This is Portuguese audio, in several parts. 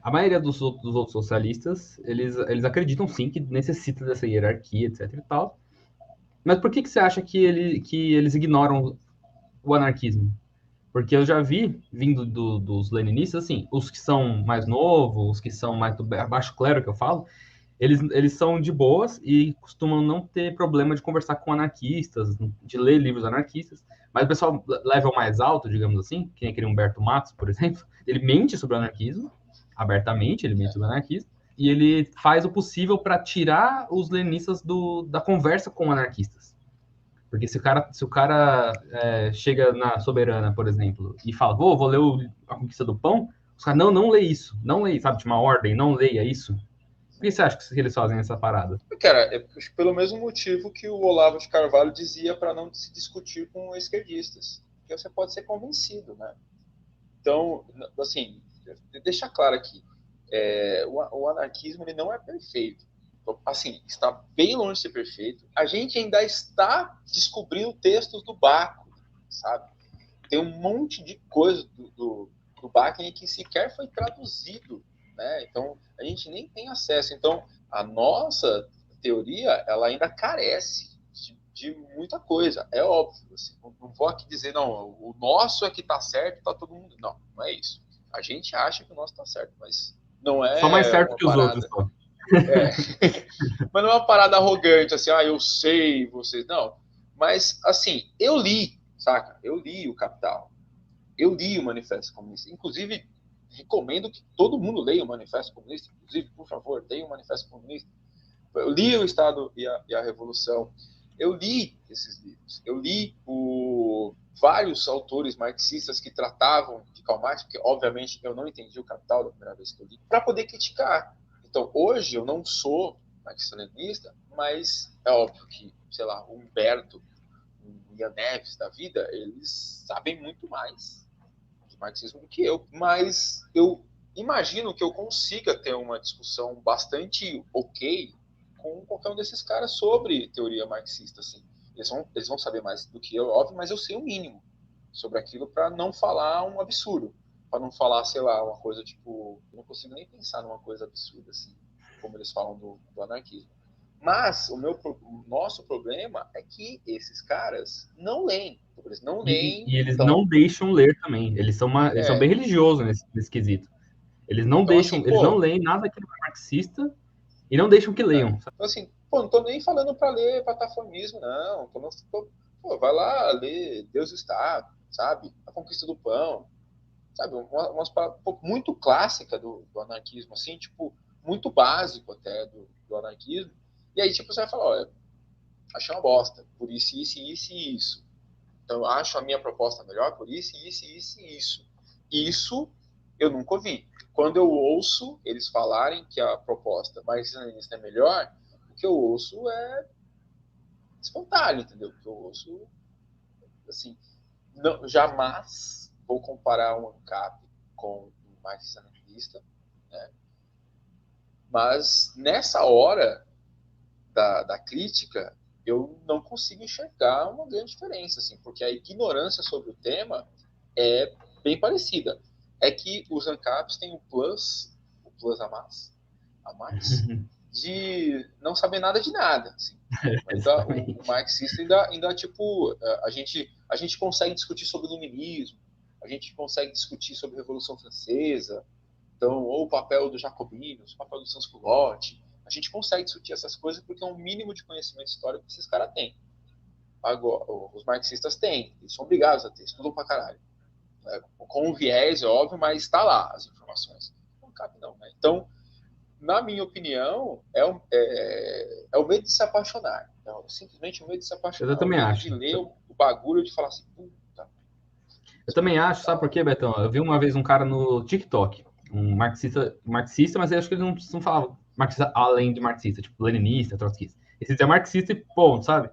a maioria dos outros socialistas, eles acreditam sim que necessita dessa hierarquia, etc e tal. Mas por que você acha que eles ignoram o anarquismo? Porque eu já vi, vindo dos leninistas, assim, os que são mais novos, os que são mais do baixo clero, que eu falo, eles são de boas e costumam não ter problema de conversar com anarquistas, de ler livros anarquistas. Mas o pessoal level mais alto, digamos assim, que nem aquele Humberto Matos, por exemplo, ele mente sobre o anarquismo, abertamente, ele mente sobre o anarquismo, e ele faz o possível para tirar os leninistas da conversa com anarquistas. Porque se o cara chega na Soberana, por exemplo, e fala, vou ler A Conquista do Pão, os caras, não lê isso, não lê, sabe, de uma ordem, não leia isso. Por que você acha que eles fazem essa parada? Cara, é pelo mesmo motivo que o Olavo de Carvalho dizia para não se discutir com esquerdistas. Porque você pode ser convencido, né? Então, assim, deixar claro aqui, o anarquismo ele não é perfeito. Assim, está bem longe de ser perfeito. A gente ainda está descobrindo textos do Baco, sabe? Tem um monte de coisa do Bakken que sequer foi traduzido, né? Então, a gente nem tem acesso. Então, a nossa teoria, ela ainda carece de muita coisa. É óbvio. Assim, não vou aqui dizer, não, o nosso é que está certo, está todo mundo... Não, não é isso. A gente acha que o nosso está certo, mas não Só mais é certo uma que os outros, parada... só. É. Mas não é uma parada arrogante, assim, eu sei, vocês... Não. Mas, assim, eu li, saca? Eu li o Capital. Eu li o Manifesto Comunista. Inclusive, recomendo que todo mundo leia o Manifesto Comunista. Inclusive, por favor, leia o Manifesto Comunista. Eu li O Estado e a Revolução. Eu li esses livros. Eu li vários autores marxistas que tratavam de Karl Marx, porque, obviamente, eu não entendi o Capital da primeira vez que eu li, para poder criticar. Então, hoje, eu não sou marxista-leninista, mas é óbvio que, sei lá, o Humberto, o Ian Neves da vida, eles sabem muito mais de marxismo do que eu. Mas eu imagino que eu consiga ter uma discussão bastante ok com qualquer um desses caras sobre teoria marxista. Assim. Eles vão saber mais do que eu, óbvio, mas eu sei o mínimo sobre aquilo para não falar um absurdo. Para não falar, sei lá, uma coisa tipo. Eu não consigo nem pensar numa coisa absurda, assim, como eles falam do anarquismo. Mas o nosso problema é que esses caras não leem. Eles não leem, E eles então. não deixam ler também. Eles são bem religiosos nesse quesito. Eles não Então, assim, deixam, eles não pô, leem nada que não é marxista e não deixam que leiam. Então, assim, pô, não tô nem falando para ler plataformismo, não. Pô, vai lá ler Deus está, sabe? A Conquista do Pão, sabe? Umas muito clássica do anarquismo, assim, tipo, muito básico até do anarquismo. E aí, tipo, você vai falar, olha, achei uma bosta, por isso, isso, isso e isso. Então, eu acho a minha proposta melhor por isso, isso, isso e isso. Isso eu nunca ouvi. Quando eu ouço eles falarem que a proposta marxista-leninista é melhor, o que eu ouço é espontâneo, entendeu? O que eu ouço, assim, não, jamais vou comparar um ANCAP com um marxista-leninista, né? Mas nessa hora da crítica, eu não consigo enxergar uma grande diferença, assim, porque a ignorância sobre o tema é bem parecida. É que os ANCAPs têm o plus a mais, de não saber nada de nada. Assim. Mas o marxista ainda, tipo, a gente consegue discutir sobre o iluminismo, a gente consegue discutir sobre a Revolução Francesa, então, ou o papel dos jacobinos, o papel do Sans-Culotte. A gente consegue discutir essas coisas porque é um mínimo de conhecimento histórico que esses caras têm. Agora, os marxistas têm, eles são obrigados a ter, estudam pra caralho. Né? Com um viés, é óbvio, mas está lá as informações. Não cabe não, né? Então, na minha opinião, é o medo de se apaixonar. Simplesmente o medo de se apaixonar. Eu É o também medo de acho. ler o bagulho e de falar assim, puta. Eu também acho, sabe por quê, Betão? Eu vi uma vez um cara no TikTok, um marxista, mas eu acho que ele não falava marxista além de marxista, tipo leninista, trotskista. Esse é marxista e ponto, sabe?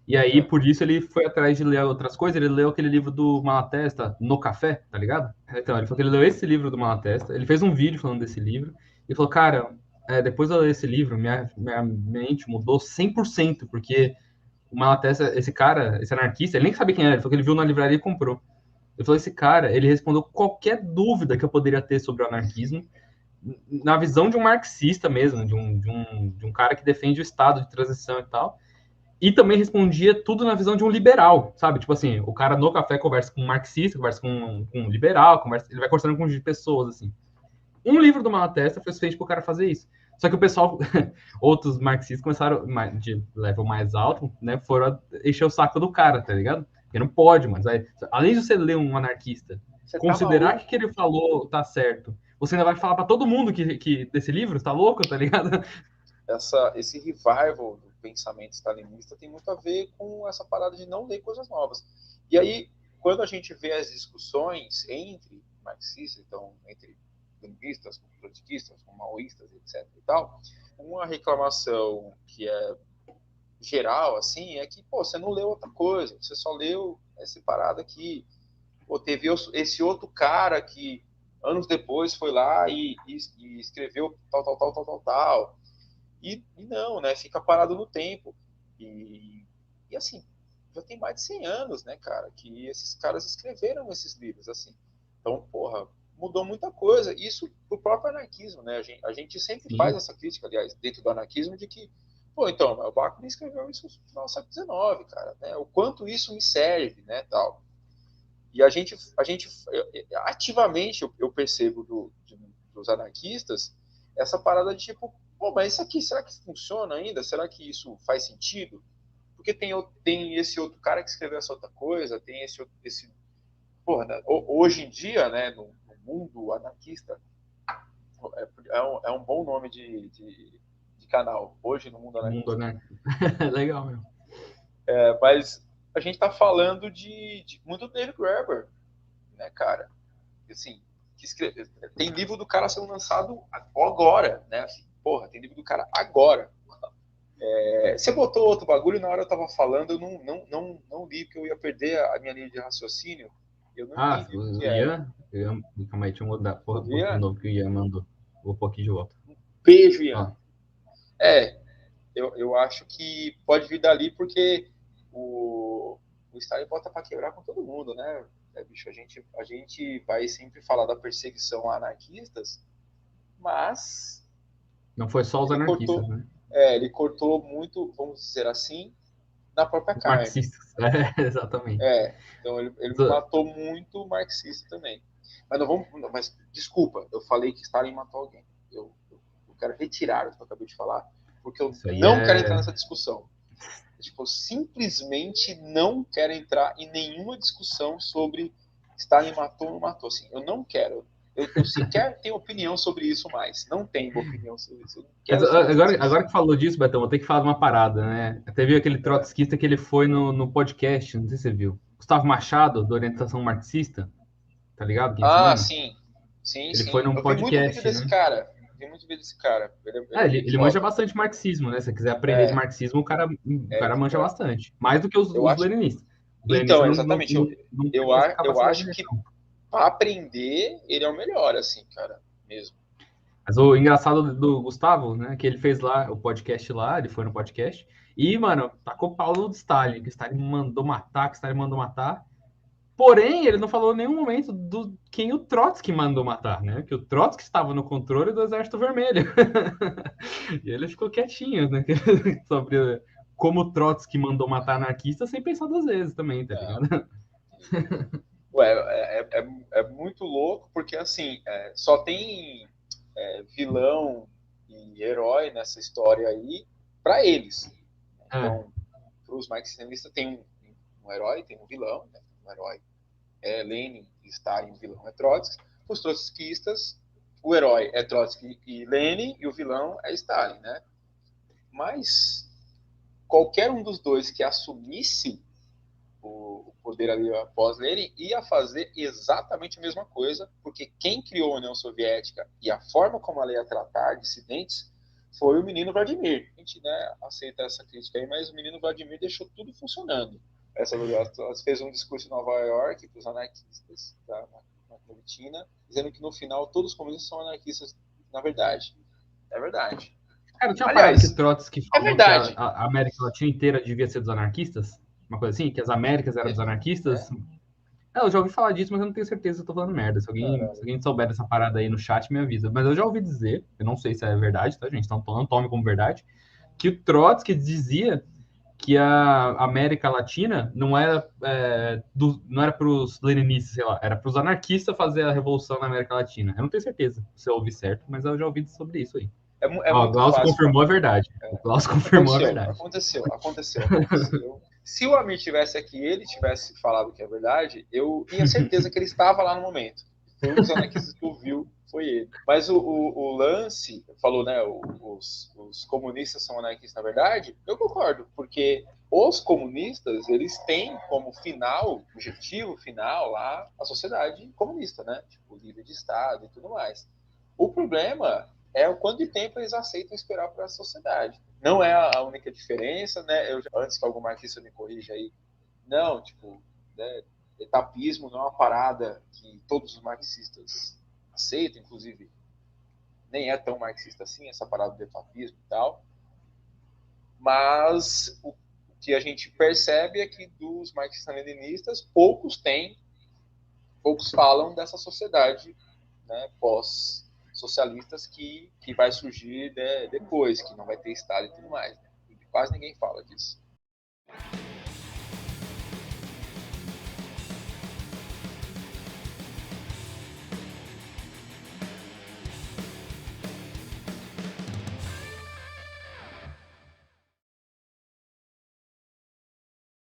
E aí, por isso, ele foi atrás de ler outras coisas. Ele leu aquele livro do Malatesta, No Café, tá ligado? Então, ele falou que ele leu esse livro do Malatesta. Ele fez um vídeo falando desse livro. E falou, cara, depois de eu ler esse livro, minha mente mudou 100%, porque o Malatesta, esse cara, esse anarquista, ele nem sabia quem era. Ele falou que ele viu na livraria e comprou. Eu falei, esse cara, ele respondeu qualquer dúvida que eu poderia ter sobre o anarquismo. na visão de um marxista mesmo, de um cara que defende o Estado de transição e tal, e também respondia tudo na visão de um liberal, sabe? Tipo assim, o cara no café conversa com um marxista, conversa com um liberal, ele vai conversando com pessoas, assim. Um livro do Malatesta foi suficiente para o cara fazer isso. Só que o pessoal, outros marxistas começaram, de level mais alto, né, foram encher o saco do cara, tá ligado? Porque não pode, mas aí, além de você ler um anarquista, Você tá considerar maluco? que ele falou tá certo, você ainda vai falar para todo mundo que desse livro, tá louco, tá ligado? Esse revival do pensamento stalinista tem muito a ver com essa parada de não ler coisas novas. E aí, quando a gente vê as discussões entre marxistas, então, entre leninistas, com trotskistas, com maoístas, etc. e tal, uma reclamação que é geral, assim, é que, pô, você não leu outra coisa, você só leu essa parada aqui. Pô, teve esse outro cara que anos depois foi lá e escreveu tal, tal, tal, tal, tal, tal. E não, né? Fica parado no tempo. E assim, já tem mais de 100 anos, né, cara, que esses caras escreveram esses livros, assim. Então, porra, mudou muita coisa. Isso pro próprio anarquismo, né? A gente sempre faz Sim. essa crítica, aliás, dentro do anarquismo, de que, pô, então, o Bakunin escreveu isso no final do século XIX, cara, né? O quanto isso me serve, né, tal. E a gente ativamente, eu percebo dos anarquistas essa parada de tipo, pô, mas isso aqui, será que funciona ainda? Será que isso faz sentido? Porque tem esse outro cara que escreveu essa outra coisa, tem esse porra, né? Hoje em dia, né, no mundo anarquista, é um bom nome de canal, hoje no mundo Mundo, anarquista. né? Legal, meu. Mas a gente tá falando de muito David Graeber, né, cara? Assim, tem livro do cara sendo lançado agora, né? Assim, porra, tem livro do cara agora. Você botou outro bagulho e na hora eu tava falando, eu não li, porque eu ia perder a minha linha de raciocínio. Eu não Ah, entendi o o que era. Ian, calma aí, deixa eu mudar, O pôr de Ian, novo que o Ian mandou. Vou pôr aqui de volta. beijo, Ian. Ó, É, eu acho que pode vir dali porque o Stalin bota pra quebrar com todo mundo, né? Bicho, a gente vai sempre falar da perseguição a anarquistas, mas não foi só os ele anarquistas, cortou, né? ele cortou muito, vamos dizer assim, na própria Os carne. marxistas. Exatamente. Então ele matou muito o marxista também. Mas não vamos, mas desculpa, eu falei que Stalin matou alguém. Eu quero retirar o que eu acabei de falar, porque eu Isso aí não quero entrar é. nessa discussão. Tipo, eu simplesmente não quero entrar em nenhuma discussão sobre Stalin matou ou não matou. Assim, eu não quero. Eu sequer tenho opinião sobre isso mais. Não tenho opinião sobre isso. Eu não Mas quero saber dessa agora discussão. que falou disso, Betão, vou ter que falar de uma parada, né? Teve aquele É. trotskista que ele foi no podcast, não sei se você viu. Gustavo Machado, da orientação marxista, tá ligado? Quem é esse Ah, mano? sim. Sim, Ele foi sim. num Eu vi muito vídeo podcast, desse né? cara. Vi muito vídeo desse cara. Ele é muito Ele manja foda. bastante marxismo, né? Se você quiser aprender de É, marxismo, o é, cara manja é. bastante. Mais do que Eu os acho. leninistas. Os Então, leninistas exatamente. não Eu, têm essa eu capacidade de acho que direção. para aprender, ele é o melhor, assim, cara. Mesmo. Mas o engraçado do Gustavo, né? Que ele fez lá o podcast lá, ele foi no podcast. E, mano, tacou pau no Stalin, que o Stalin mandou matar, que o Stalin mandou matar. Porém, ele não falou em nenhum momento do quem o Trotsky mandou matar, né? Que o Trotsky estava no controle do Exército Vermelho. E ele ficou quietinho, né? Sobre como o Trotsky mandou matar anarquistas sem pensar duas vezes também, tá Não. ligado? Ué, é muito louco, porque assim, só tem vilão e herói nessa história aí para eles. É, Então, para os marxistas tem um herói, tem um vilão, né? Um herói é Lenin e Stalin, o vilão é Trotsky. Para os trotskistas, o herói é Trotsky e Lenin e o vilão é Stalin, né? Mas qualquer um dos dois que assumisse o poder ali após Lenin ia fazer exatamente a mesma coisa, porque quem criou a União Soviética e a forma como ela ia tratar dissidentes foi o menino Vladimir. A gente, né, aceita essa crítica aí, mas o menino Vladimir deixou tudo funcionando. Ela fez um discurso em Nova York para os anarquistas na Politina, dizendo que no final todos os comunistas são anarquistas, na verdade. É verdade. cara, tinha uma parada que o Aliás, Trotsky é falou que verdade. a América Latina inteira devia ser dos anarquistas, uma coisa assim, que as Américas eram dos É, anarquistas. Eu já ouvi falar disso, mas eu não tenho certeza se eu tô falando merda. Se alguém souber dessa parada aí no chat, me avisa. Mas eu já ouvi dizer, eu não sei se é verdade, tá, gente? Então não tome como verdade, que o Trotsky dizia que a América Latina não era para os leninistas, sei lá, era para os anarquistas fazer a revolução na América Latina. Eu não tenho certeza se eu ouvi certo, mas eu já ouvi sobre isso aí. É Ó, o muito Glaucio fácil. confirmou a verdade. O Glaucio confirmou a verdade. Aconteceu. Se o Amir tivesse aqui e ele tivesse falado que é verdade, eu tinha certeza que ele estava lá no momento. Foi um dos anarquistas que ouviu, foi ele. Mas o lance, falou, né, os comunistas são anarquistas na verdade, eu concordo, porque os comunistas, eles têm como objetivo final lá, a sociedade comunista, né? Tipo, livre de Estado e tudo mais. O problema é o quanto de tempo eles aceitam esperar para a sociedade. Não é a única diferença, né? Antes que algum marxista me corrija aí, não, tipo, né, etapismo não é uma parada que todos os marxistas aceitam, inclusive nem é tão marxista assim, essa parada do etapismo e tal, mas o que a gente percebe é que dos marxistas-leninistas, poucos falam dessa sociedade, né, pós-socialistas que vai surgir, né, depois, que não vai ter Estado e tudo mais. Né? Quase ninguém fala disso.